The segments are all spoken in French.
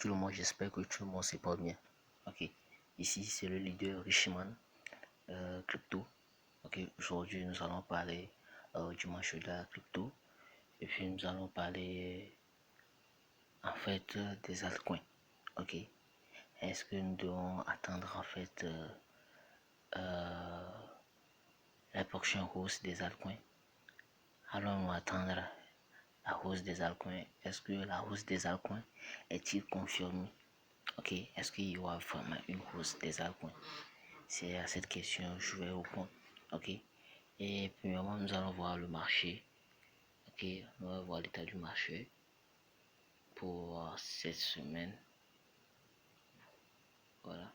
tout le monde, j'espère que tout le monde se porte bien. Ok, ici c'est le leader Richman Crypto. Ok, aujourd'hui nous allons parler du marché de la crypto et puis nous allons parler en fait des altcoins. Ok, est-ce que nous devons attendre en fait la prochaine hausse des altcoins? Allons-nous attendre la hausse des altcoins? Est-ce que la hausse des altcoins est-il confirmée? Ok, est-ce qu'il y aura vraiment une hausse des altcoins? C'est à cette question que je vais répondre. Ok, et premièrement nous allons voir le marché. Ok, on va voir l'état du marché pour cette semaine. Voilà.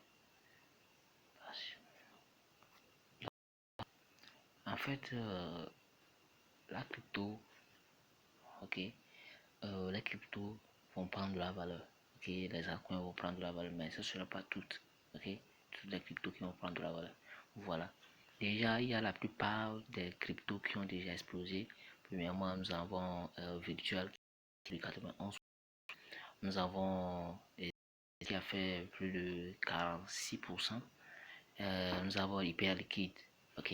En fait, la crypto, ok, les cryptos vont prendre de la valeur. Ok, les altcoins vont prendre de la valeur, mais ce ne sera pas toutes. Ok, toutes les cryptos qui vont prendre de la valeur. Voilà. Déjà, il y a la plupart des cryptos qui ont déjà explosé. Premièrement, nous avons Virtual qui est 91. Nous avons qui a fait plus de 46%. Nous avons Hyper Liquide. Ok.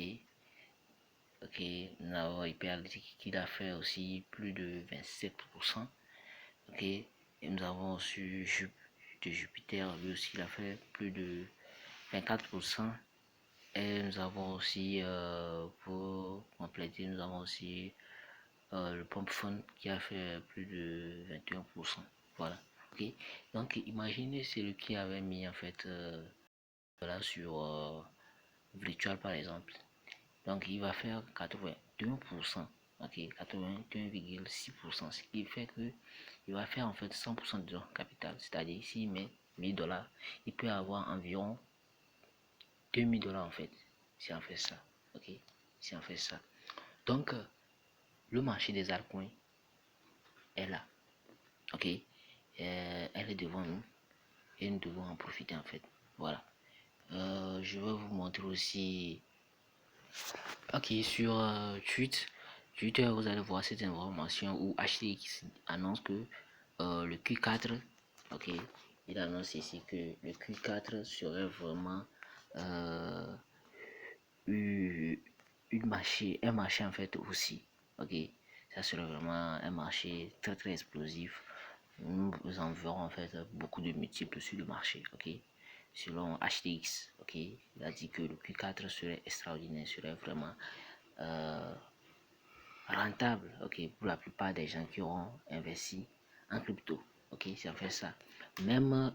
Ok. Nous avons Hyper Liquide qui a fait aussi plus de 27%. Ok. Et nous avons aussi de Jupiter, lui aussi il a fait plus de 24%. Et nous avons aussi, pour compléter, nous avons aussi le Pump Fund qui a fait plus de 21%. Voilà. Ok. Donc imaginez celui qui avait mis en fait là sur Virtual par exemple. Donc il va faire 81%. Ok, 81,6%. Ce qui fait que il va faire en fait 100% de capital. C'est-à-dire s'il met 1000 $, il peut avoir environ 2000 $ en fait. Si on fait ça. Ok, si on fait ça. Donc le marché des altcoins est là. Ok, elle est devant nous et nous devons en profiter en fait. Voilà. Je vais vous montrer aussi. Ok, sur Twitter, vous allez voir cette information où HTX annonce que le Q4, ok, il annonce ici que le Q4 serait vraiment un marché en fait aussi. Ok, ça serait vraiment un marché très explosif. Nous en verrons en fait beaucoup de multiples sur le marché. Ok, selon HTX, ok, il a dit que le Q4 serait extraordinaire, serait vraiment rentable, ok, pour la plupart des gens qui auront investi en crypto. Ok, ça fait ça. Même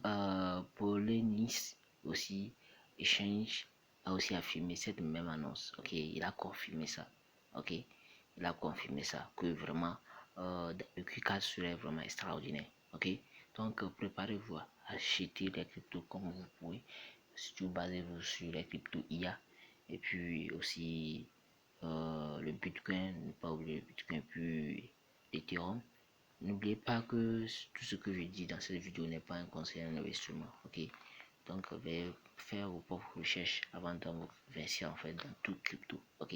Polonis aussi, Exchange a aussi affirmé cette même annonce. Ok, il a confirmé ça. Ok, il a confirmé ça que vraiment le Q4 serait vraiment extraordinaire. Ok, donc préparez-vous à acheter les cryptos comme vous pouvez. Surtout basez-vous sur les cryptos IA et puis aussi le Bitcoin, ne pas oublier le Bitcoin puis l'Ethereum. N'oubliez pas que tout ce que je dis dans cette vidéo n'est pas un conseil d'investissement. Ok, donc veuillez faire vos propres recherches avant d'investir en fait dans tout crypto. Ok,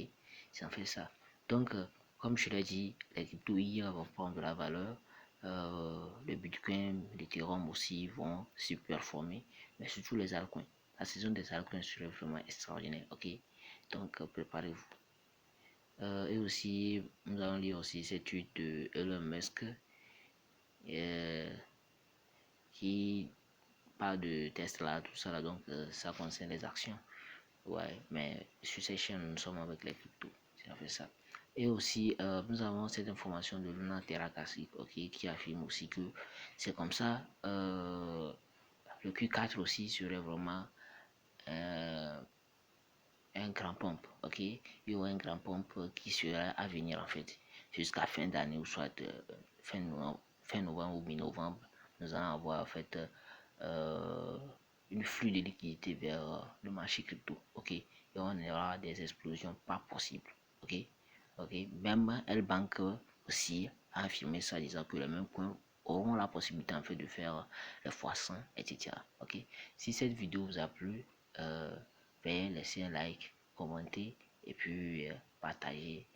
c'est en fait ça. Donc comme je l'ai dit, les cryptos hier vont prendre de la valeur. Le Bitcoin, l'Ethereum aussi vont se performer, mais surtout les altcoins. La saison des altcoins serait vraiment extraordinaire. Ok, donc préparez-vous. Et aussi, nous allons lire aussi cette tweet de Elon Musk qui parle de Tesla, tout ça là, donc ça concerne les actions. Ouais, mais sur ces chaînes, nous sommes avec les cryptos, c'est en fait ça. Et aussi, nous avons cette information de Luna Terrakasi, ok, qui affirme aussi que c'est comme ça. Le Q4 aussi serait vraiment un grand pompe, ok, il y aura un grand pompe qui sera à venir en fait jusqu'à fin d'année ou soit fin novembre ou mi-novembre. Nous allons avoir en fait une flux de liquidité vers le marché crypto, ok, et on aura des explosions pas possibles. Ok, ok, même L-Bank aussi a affirmé ça, disant que les mêmes coins auront la possibilité en fait de faire les x100, etc. Ok, si cette vidéo vous a plu, veuillez laisser un like, commenter et puis partager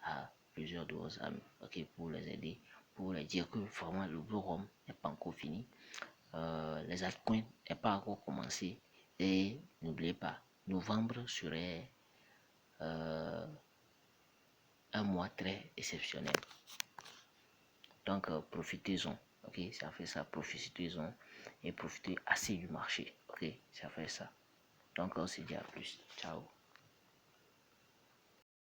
à plusieurs de vos amis, ok, pour les aider, pour les dire que vraiment le Blue Room n'est pas encore fini. les altcoins n'est pas encore commencé. Et n'oubliez pas, novembre serait un mois très exceptionnel. Donc, profitez-en. Ok, ça fait ça, profitez-en et profitez assez du marché. Ok, ça fait ça. Donc, on se dit à plus. Ciao.